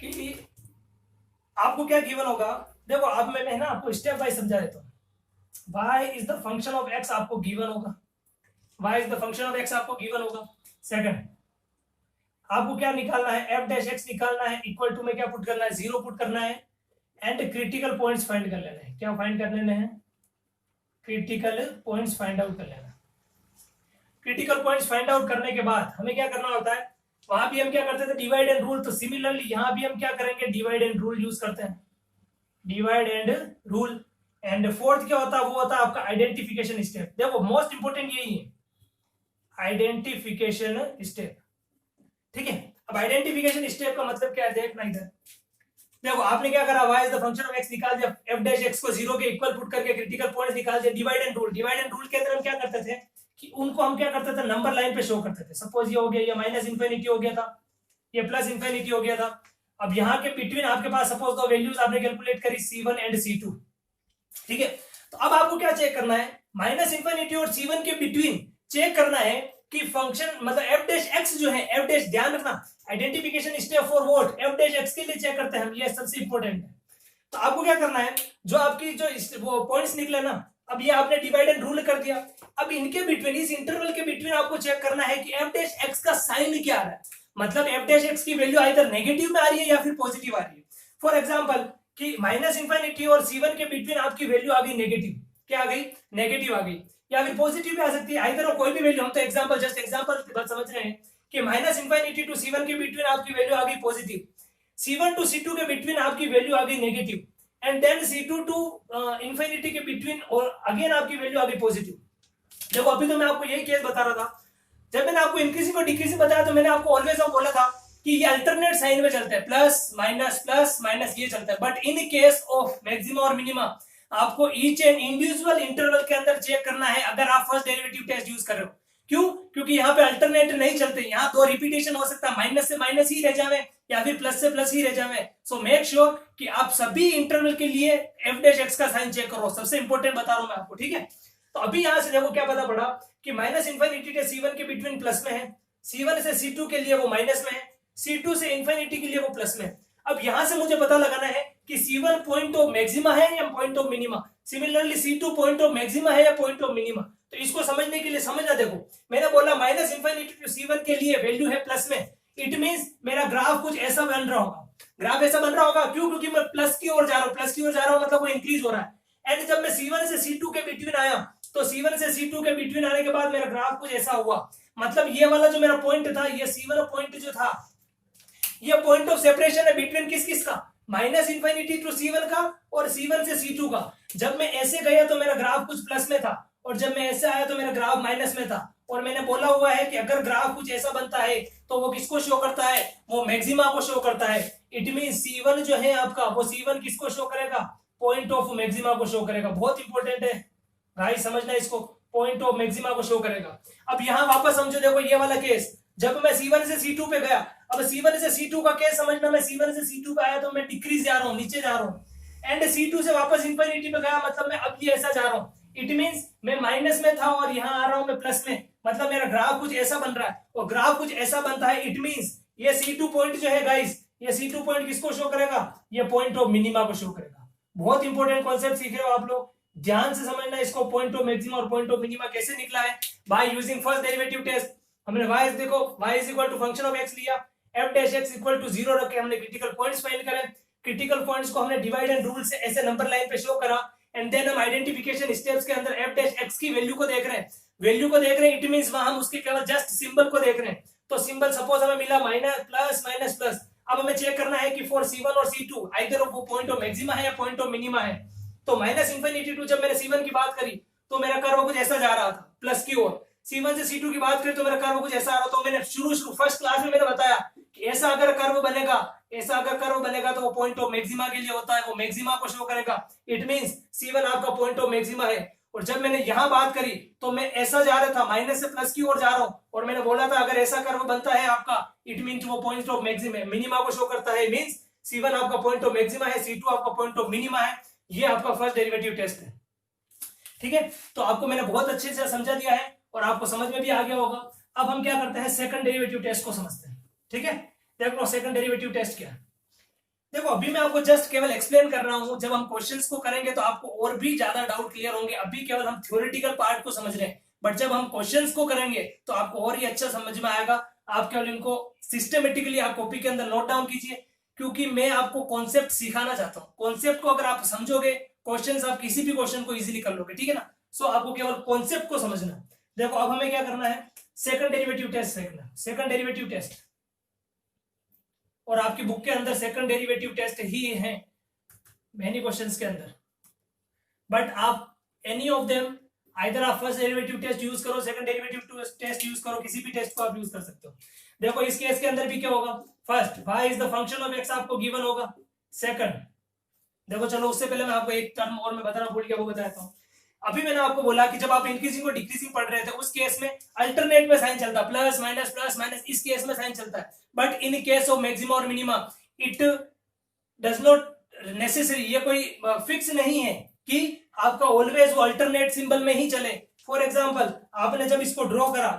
Speaker 2: कि आपको क्या गिवन होगा, देखो अब मैं ना आपको स्टेप बाय समझा देता हूं। y is the function of x आपको गिवन होगा, y is the function of x आपको गिवन होगा। सेकंड आपको क्या निकालना है, f डैश x निकालना है, इक्वल टू में क्या पुट करना है, 0 पुट करना है, एंड क्रिटिकल पॉइंट्स फाइंड कर लेना है। क्या फाइंड कर लेने हैं, क्रिटिकल पॉइंट्स फाइंड आउट कर लेना। क्रिटिकल पॉइंट्स फाइंड आउट करने के बाद हमें क्या करना होता है, वहां भी हम क्या करते थे, डिवाइड एंड रूल, तो सिमिलरली यहाँ भी हम क्या करेंगे, डिवाइड एंड रूल यूज करते हैं, divide and rule. And fourth क्या होता है, वो होता है आपका आइडेंटिफिकेशन स्टेप। देखो मोस्ट इंपोर्टेंट यही है, आइडेंटिफिकेशन स्टेप, ठीक है। अब आइडेंटिफिकेशन स्टेप का मतलब क्या है, देखना इधर, देखो आपने क्या करा, y is the function of x निकाल दिया, f डैश x को 0 के इक्वल पुट करके क्रिटिकल पॉइंट्स निकाल दिया। Divide and rule, divide and rule के अंदर हम क्या करते थे कि उनको हम क्या करते थे, नंबर लाइन पे शो करते थे। सपोज ये हो गया, ये माइनस इंफिनिटी हो गया था, ये प्लस इंफिनिटी हो गया था। अब यहाँ के बिटवीन आपके पास सपोज दो वैल्यूज आपने कैलकुलेट करी C1 एंड C2, ठीक है। तो अब आपको क्या चेक करना है, माइनस इंफिनिटी और C1 के बिटवीन चेक करना है कि फंक्शन मतलब f डैश x जो है, f डैश ध्यान रखना, identification step for what, f dash x के लिए चेक करते हैं हम, ये सबसे इंपॉर्टेंट है। तो आपको क्या करना है, जो आपकी जो वो पॉइंट्स निकले ना, अब ये आपने डिवाइड एंड रूल कर दिया, अब इनके बिटवीन, इस इंटरवल के बिटवीन आपको चेक करना है कि f डैश x का साइन क्या आ रहा है, मतलब f डैश x की वैल्यू आइदर नेगेटिव में आ रही है या फिर पॉजिटिव आ रही है। फॉर एग्जांपल कि माइनस इंफिनिटी और C1 के बिटवीन आपकी वैल्यू आ गई नेगेटिव, क्या आ गई, नेगेटिव आ गई, या फिर पॉजिटिव भी आ सकती है, आइदर कोई भी वैल्यू। हम तो एग्जांपल, जस्ट एग्जांपल की बात समझ रहे हैं कि माइनस इंफिनिटी टू C1 के बिटवीन आपकी वैल्यू आ गई पॉजिटिव, C1 टू C2 के बिटवीन आपकी वैल्यू आ गई negative, and then C2 to infinity के बिटवीन और अगेन आपकी वैल्यू आ गई पॉजिटिव। देखो अभी तो मैं आपको यही केस बता रहा था, जब मैंने आपको इंक्रीजिंग और डिक्रीजिंग बताया तो मैंने आपको ऑलवेज बोला था कि ये अल्टरनेट साइन में चलता है, प्लस माइनस ये चलता है। But in case of maxima और मिनिमा आपको ईच एंड इंडिविजुअल इंटरवल के अंदर चेक करना है, अगर आप फर्स्ट डेरिवेटिव टेस्ट यूज कर रहे हो। क्यों, क्योंकि यहाँ पे अल्टरनेट नहीं चलते, यहाँ दो रिपीटेशन हो सकता है, माइनस से माइनस ही रह जावे या फिर प्लस से प्लस ही रह जावे। सो मेक श्योर कि आप सभी इंटरवल के लिए f डैश x का साइन चेक करो, सबसे इंपॉर्टेंट बता रहा हूं मैं आपको, ठीक है। तो अभी यहां से देखो क्या पता पड़ा कि माइनस इंफिनिटी से C1 के बिटवीन प्लस में है, C1 से C2 के लिए वो माइनस में है, C2 से इंफिनिटी के लिए वो प्लस में है। अब यहां से मुझे पता लगाना है कि C1 पॉइंट ऑफ मैक्सिमा है या point of minima, similarly C2 point of maxima है या पॉइंट ऑफ मिनिमा। तो इसको समझने के लिए समझना, देखो मैंने बोला माइनस इंफिनिटी टू C1 के लिए वैल्यू है प्लस में, इट मींस मेरा ग्राफ कुछ ऐसा बन रहा होगा, ग्राफ ऐसा बन रहा होगा, क्यों, क्योंकि मैं प्लस की ओर जा रहा हूं, प्लस की ओर जा रहा हूं मतलब वो इंक्रीज हो रहा है। एंड जब मैं C1 से C2 के बिटवीन आया, तो C1 से C2 के बिटवीन आने के बाद मेरा ग्राफ कुछ ऐसा हुआ, मतलब ये वाला जो मेरा पॉइंट था, ये C1 पॉइंट जो था, ये पॉइंट ऑफ सेपरेशन है बिटवीन किस किस का, माइनस इंफिनिटी टू C1 का और C1 से C2 का। जब मैं ऐसे गया तो मेरा ग्राफ कुछ प्लस में था, और जब मैं ऐसे आया तो मेरा ग्राफ माइनस में था। और मैंने बोला हुआ है कि अगर ग्राफ कुछ ऐसा बनता है तो वो किसको शो करता है, वो मैक्सिमा को शो करता है। इट मीन C1 जो है आपका, वो C1 किसको शो करेगा, पॉइंट ऑफ मैक्सिमा को शो करेगा। बहुत इंपॉर्टेंट है भाई, समझना इसको, पॉइंट ऑफ मैक्सिमा को शो करेगा। अब यहाँ वापस समझो, देखो ये वाला केस, जब मैं C1 से C2 पे गया, अब C1 से C2 का केस समझना, मैं C1 से C2 पे आया तो मैं डिक्रीज जा रहा हूँ, नीचे जा रहा हूँ, एंड C2 से वापस इंफिनिटी पे गया, मतलब मैं अब ये ऐसा जा रहा हूँ। इट मींस मैं माइनस में था और यहाँ आ रहा हूँ मैं प्लस में, मतलब मेरा ग्राफ कुछ ऐसा बन रहा है, और ग्राफ कुछ ऐसा बनता है, इट मींस ये C2 पॉइंट जो है गाइस, ये C2 पॉइंट किसको शो करेगा, ये पॉइंट ऑफ मिनिमा को शो करेगा। बहुत इंपॉर्टेंट कॉन्सेप्ट सीख रहे हो आप लोग, ध्यान से समझना इसको। पॉइंट ऑफ मैक्सिमा और पॉइंट ऑफ मिनिमा कैसे निकला है, by using first derivative test. हमने y देखो, y is equal to function of x लिया, f dash x equal to 0 रख के हमने क्रिटिकल पॉइंट्स फाइंड करे, क्रिटिकल पॉइंट्स को हमने डिवाइड एंड रूल से ऐसे नंबर लाइन पे शो करा, एंड देन हम आइडेंटिफिकेशन स्टेप्स के अंदर f डैश x की वैल्यू को देख रहे हैं, वैल्यू को देख रहे हैं, इट मींस वहां हम उसके केवल जस्ट सिंबल को देख रहे हैं। तो सिंबल सपोज हमें मिला माइनस प्लस माइनस प्लस, अब हमें चेक करना है कि फॉर C1 और C2 आइदर वो पॉइंट ऑफ मैक्सिमा है या पॉइंट ऑफ मिनिमा है। तो माइनस इंफिनिटी टू जब मैंने C1 की बात करी तो मेरा कर्व कुछ ऐसा जा रहा था प्लस की ओर, C1 से C2 की बात करें तो मेरा कर्व कुछ ऐसा आ रहा। तो मैंने शुरू फर्स्ट क्लास में मैंने बताया कि ऐसा अगर कर्व बनेगा, ऐसा अगर कर्व बनेगा तो वो पॉइंट ऑफ मैक्सिमा के लिए होता है, वो मैक्सिमा को शो करेगा। इट मींस C1 आपका पॉइंट ऑफ मैक्सिमा है। और जब मैंने यहां बात करी तो मैं ऐसा जा रहा था, माइनस से प्लस की ओर जा रहा हूं, और मैंने बोला था अगर ऐसा कर्व बनता है आपका, इट मींस वो पॉइंट ऑफ मैक्सिमा मिनिमा को शो करता है। मींस C1 आपका पॉइंट ऑफ मैक्सिमा है, C2 आपका पॉइंट ऑफ मिनिमा है। ये आपका फर्स्ट डेरिवेटिव टेस्ट है, ठीक है। तो आपको मैंने बहुत अच्छे से समझा दिया है और आपको समझ में भी आ गया होगा। अब हम क्या करते हैं, सेकंड डेरिवेटिव टेस्ट को समझते हैं, ठीक है। देखो सेकंड डेरिवेटिव टेस्ट क्या है। देखो अभी मैं आपको जस्ट केवल एक्सप्लेन कर रहा हूं, जब हम क्वेश्चंस को करेंगे तो आपको और भी ज्यादा डाउट क्लियर होंगे। अभी केवल हम थ्योरेटिकल पार्ट को समझ रहे हैं, बट जब हम क्वेश्चंस को करेंगे तो आपको और ही अच्छा समझ में आएगा। आप केवल इनको सिस्टमेटिकली आप कॉपी के अंदर नोट डाउन कीजिए, क्योंकि मैं आपको कॉन्सेप्ट सिखाना चाहता हूँ। कॉन्सेप्ट को अगर आप समझोगे, क्वेश्चंस आप किसी भी क्वेश्चन को इजीली कर लोगे, ठीक है ना। सो आपको केवल कॉन्सेप्ट को समझना है। देखो अब हमें क्या करना है, सेकंड डेरिवेटिव टेस्ट सीखना, सेकंड डेरिवेटिव टेस्ट, और आपकी बुक के अंदर सेकंड डेरिवेटिव टेस्ट ही है मैनी क्वेश्चंस के अंदर, बट आप एनी ऑफ देम, आइदर आप फर्स्ट डेरिवेटिव टेस्ट यूज करो, सेकंड डेरिवेटिव टेस्ट यूज करो, किसी भी टेस्ट को आप यूज कर सकते हो। देखो इस केस के अंदर भी क्या होगा, first y is the function of x आपको गिवन होगा, सेकंड देखो चलो उससे पहले मैं आपको एक टर्म और मैं बताना भूल गया, वो बताता हूँ। अभी मैंने आपको बोला कि जब आप इंक्रीजिंग और डिक्रीजिंग पढ़ रहे थे उस केस में अल्टरनेट में साइन चलता है, प्लस माइनस, इस केस में साइन चलता है, but in case of maxima और minima it does not necessary, ये कोई फिक्स नहीं है कि आपका ऑलवेज वो अल्टरनेट सिंबल में ही चले। फॉर एग्जांपल आपने जब इसको ड्रॉ करा,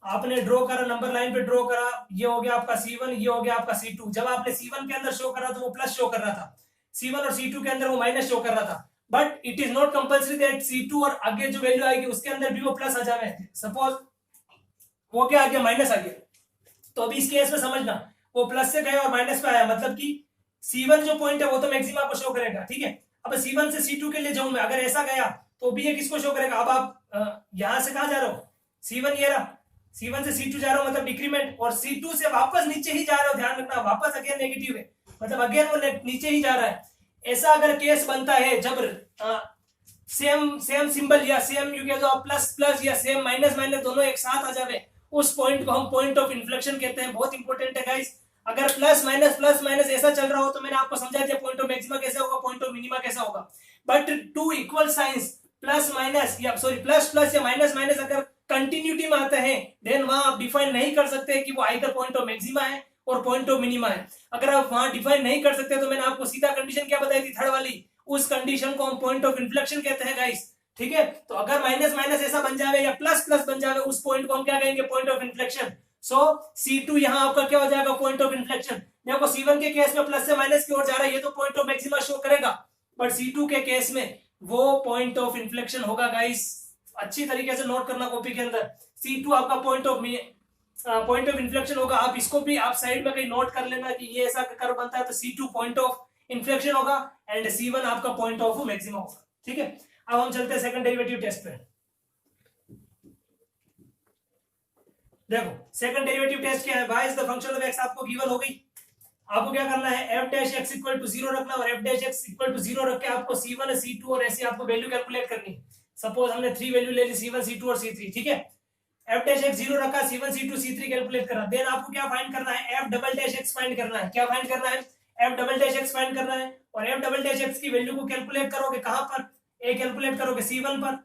Speaker 2: आपने ड्रॉ करा, नंबर लाइन पे ड्रॉ करा, ये हो गया आपका C1, ये हो गया आपका C2। जब आपने C1 के अंदर शो करा तो वो प्लस शो कर रहा था, C1 और C2 के अंदर वो माइनस शो कर रहा था, but it is not compulsory that C2 और आगे जो वैल्यू आएगी उसके अंदर भी वो प्लस आ जाए। सपोज वो क्या आ गया, माइनस आ गया, तो अभी इस केस में समझना वो प्लस से गया और माइनस पे आया, मतलब कि C1 जो पॉइंट है वो तो मैक्सिमा को शो करेगा, ठीक है। अब C1 से C2 के लिए जाऊं मैं, अगर ऐसा गया तो भी ये किसको शो करेगा। अब आप यहां से कहां जा रहे हो, C1 ये रहा, C1 से C2 जा रहा हो मतलब डिक्रीमेंट, और C2 से वापस नीचे ही जा रहे हो, ध्यान रखना वापस अगेन नेगेटिव है, मतलब अगेन वो नीचे ही जा रहा है। ऐसा अगर केस बनता है जब सेम सिंबल या सेम यू कह दो प्लस प्लस या सेम माइनस माइनस दोनों एक साथ आ जावे, उस पॉइंट को हम पॉइंट ऑफ इन्फ्लेक्शन कहते हैं। बहुत इंपॉर्टेंट है गाइस, अगर प्लस माइनस ऐसा चल रहा हो तो मैंने आपको समझा दिया पॉइंट ऑफ मैक्सिमा कैसे होगा, पॉइंट ऑफ मिनिमा कैसा होगा। But two equal signs plus minus या सॉरी प्लस प्लस या माइनस माइनस अगर कंटिन्यूटी में आते हैं देन वहां आप डिफाइन नहीं कर सकते कि वो आइदर पॉइंट ऑफ मैक्सिमा है और पॉइंट ऑफ मिनिमा है। अगर आप वहां डिफाइन नहीं कर सकते तो मैंने आपको सीधा कंडीशन क्या बताई थी, थर्ड वाली, उस कंडीशन को हम पॉइंट ऑफ इन्फ्लेक्शन कहते हैं गाइस, ठीक है। तो अगर माइनस माइनस ऐसा बन जाए या प्लस प्लस बन जाए उस पॉइंट को हम क्या कहेंगे, point of inflection. So C2 यहां आपका क्या हो जाएगा, पॉइंट ऑफ इन्फ्लेक्शन। देखो C1 के केस में प्लस से माइनस की ओर जा रहा है, ये तो पॉइंट ऑफ मैक्सिमा शो करेगा, बट C2 के केस में वो पॉइंट ऑफ इन्फ्लेक्शन होगा गाइस। अच्छी तरीके से नोट करना कॉपी के अंदर, C2 आपका पॉइंट ऑफ इन्फ्लेक्शन होगा। आप इसको भी आप साइड में कहीं नोट कर लेना कि ये ऐसा कर्व बनता है तो C2 पॉइंट ऑफ इन्फ्लेक्शन होगा एंड C1 आपका पॉइंट ऑफ मैक्सिमा होगा, ठीक है। अब हम चलते हैं सेकंड डेरिवेटिव टेस्ट पे। देखो सेकंड डेरिवेटिव टेस्ट क्या है, y is the function of x आपको गिवन हो गई। आपको क्या करना है, f dash x equal to 0 रखना और f dash x equal to 0 रख के आपको C1 C2 और ऐसे आपको वैल्यू कैलकुलेट करनी। सपोज हमने 3 वैल्यू ले ली, C1 C2 और C3, ठीक है। f डैश x 0 रखा, C1 C2 C3 कैलकुलेट करा, देन आपको क्या फाइंड करना है, f double dash x find करना है। क्या फाइंड करना है, f double dash x find करना है, और f डबल डैश x की वैल्यू को कैलकुलेट करोगे कहां पर, a कैलकुलेट करोगे C1 पर,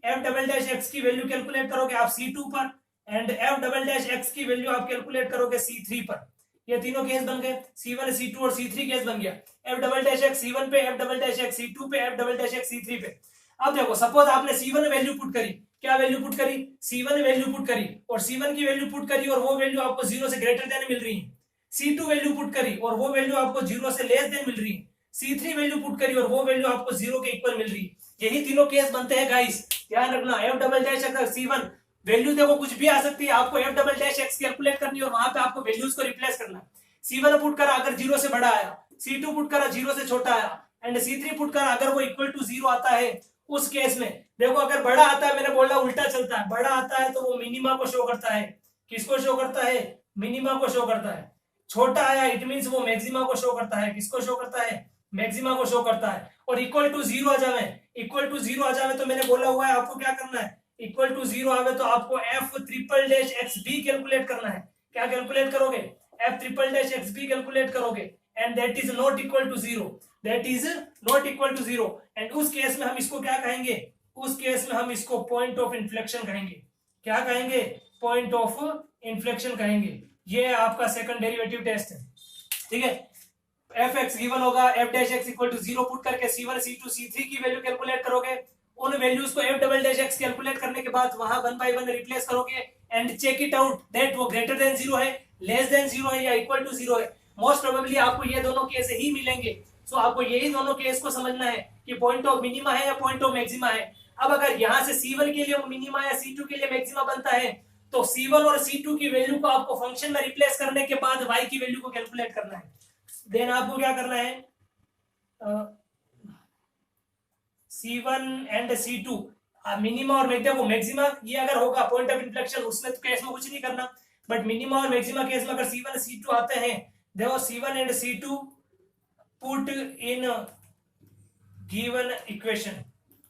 Speaker 2: f डबल डैश x की वैल्यू कैलकुलेट करोगे आप C2 पर, and f double dash x की वैल्यू आप कैलकुलेट करोगे C3 पर। ये तीनों केस बन गए, C1 C2 और C3 केस बन गया। f double dash x C1 पे, f double dash x C2 पे, f double dash x C3 पे। अब देखो सपोज आपने C1 वैल्यू पुट करी, क्या वैल्यू पुट करी, C1 वैल्यू पुट करी, और C1 की वैल्यू पुट करी और वो वैल्यू आपको 0 से ग्रेटर देन मिल रही है। C2 वैल्यू पुट करी और वो वैल्यू आपको 0 से लेस देन मिल रही है। C3 वैल्यू पुट करी और वो वैल्यू आपको 0 के इक्वल मिल रही है। यही तीनों केस बनते हैं गाइस, ध्यान रखना। f double dash x C1 value देखो कुछ भी आ सकती है, आपको f double dash x calculate करनी है और वहां पे आपको वैल्यूज को रिप्लेस करना है। C1 पुट करा अगर 0 से बड़ा आया, C2 पुट करा 0 से छोटा आया, एंड C3 पुट करा अगर वो इक्वल टू 0 आता है। उस केस में देखो अगर बड़ा आता है, मैंने बोला उल्टा चलता है, बड़ा आता है तो वो मिनिमा को शो करता है। किसको शो करता है, मिनिमा को शो करता है। छोटा आया इट मींस वो मैक्सिमा को शो करता है। किसको शो करता है, मैक्सिमा को शो करता है। और इक्वल टू 0 आ जावे, इक्वल टू 0 आ जावे तो मैंने बोला हुआ है आपको क्या करना है, इक्वल टू 0 आवे तो आपको f ट्रिपल डैश x भी कैलकुलेट करना है। क्या कैलकुलेट करोगे, f ट्रिपल डैश x भी कैलकुलेट करोगे, and that is not equal to 0, that is not equal to 0। And उस केस में हम इसको क्या कहेंगे, उस केस में हम इसको पॉइंट ऑफ इन्फ्लेक्शन कहेंगे। क्या कहेंगे, पॉइंट ऑफ इन्फ्लेक्शन कहेंगे। ये आपका सेकंड डेरिवेटिव टेस्ट है, ठीक है। एफ एक्स गिवन होगा, F dash X equal to 0 put करके C1 C2 C3 की वैल्यू कैलकुलेट करोगे। उन वैल्यूज को F double dash X calculate करने के बाद वहां 1 बाय 1 रिप्लेस करोगे and check it out that वो ग्रेटर देन 0 है, लेस देन 0 है या इक्वल टू 0 है। मोस्ट प्रोबेबली आपको ये दोनों केस ही मिलेंगे। सो आपको यही दोनों केस को समझना है कि पॉइंट ऑफ मिनिमा है या पॉइंट ऑफ मैक्सिमा है। अब अगर यहाँ से C1 के लिए मिनिमा या C2 के लिए मैक्सिमा बनता है तो C1 और C2 की वैल्यू को आपको फंक्शन में रिप्लेस करने के बाद y की वैल्यू को कैलकुलेट करना है। देन आपको क्या करना है, C1 एंड C2 मिनिमा और देखो मैक्सिमा ये अगर होगा पॉइंट ऑफ इन्फ्लेक्शन, उसमें तो केस में कुछ नहीं करना, बट मिनिमा और मैक्सिमा केस में अगर C1 C2 आते हैं, देखो C1 and C2 put in given equation,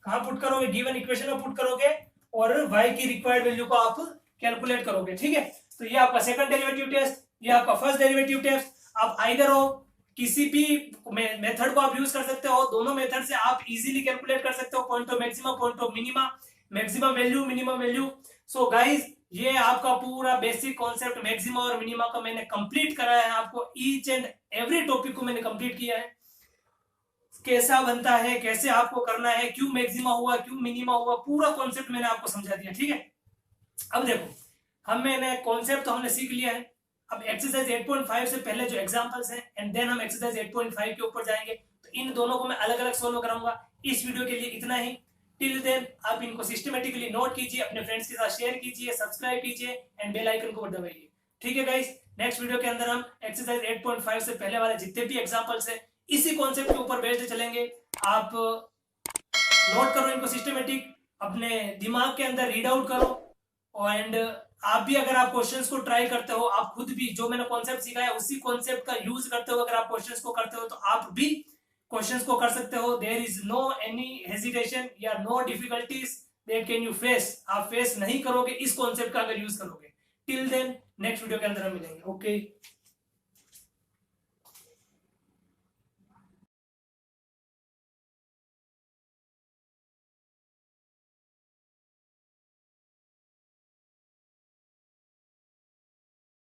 Speaker 2: कहां पुट करोगे, गिवन इक्वेशन में पुट करोगे और y की रिक्वायर्ड वैल्यू को आप कैलकुलेट करोगे, ठीक है। तो ये आपका सेकंड डेरिवेटिव टेस्ट, ये आपका फर्स्ट डेरिवेटिव टेस्ट। आप आइदर हो किसी भी मेथड को आप यूज कर सकते हो, दोनों मेथड से आप इजीली कैलकुलेट कर सकते हो point of maxima, point of minima, maximum value, minimum value. So guys ये आपका पूरा बेसिक कॉन्सेप्ट मैक्सिमा और मिनिमा का मैंने कंप्लीट कराया है आपको, ईच एंड एवरी टॉपिक को मैंने कंप्लीट किया है, कैसा बनता है, कैसे आपको करना है, क्यों मैक्सिमा हुआ, क्यों मिनिमा हुआ, पूरा कॉन्सेप्ट मैंने आपको समझा दिया, ठीक है। अब देखो मैंने कॉन्सेप्ट तो हमने सीख लिया है, अब एक्सरसाइज 8.5 से पहले जो एग्जांपल्स हैं एंड देन हम एक्सरसाइज 8.5 के ऊपर जाएंगे, तो इन दोनों को मैं अलग अलग सोल्व कराऊंगा। इस वीडियो के लिए इतना ही, टिल देन आप इनको सिस्टमेटिकली नोट कीजिए, अपने फ्रेंड्स के साथ शेयर कीजिए, सब्सक्राइब कीजिए एंड बेल आइकन को दबाइए, ठीक है गाइस। नेक्स्ट वीडियो के अंदर हम एक्सरसाइज 8.5 से पहले वाले जितने भी एग्जांपल्स हैं इसी कॉन्सेप्ट के ऊपर बेस्ड चलेंगे। आप नोट करो इनको सिस्टमेटिक, अपने दिमाग के अंदर रीड आउट करो, एंड आप भी अगर आप क्वेश्चंस को ट्राई करते हो, आप खुद भी जो मैंने कॉन्सेप्ट सिखाया उसी कॉन्सेप्ट का यूज करते हो, अगर आप क्वेश्चंस को करते हो तो आप भी क्वेश्चंस को कर सकते हो। There is no any hesitation या no difficulties that can you face, आप फेस नहीं करोगे इस कॉन्सेप्ट का अगर यूज करोगे। टिल देन नेक्स्ट वीडियो के अंदर हम मिलेंगे, ओके।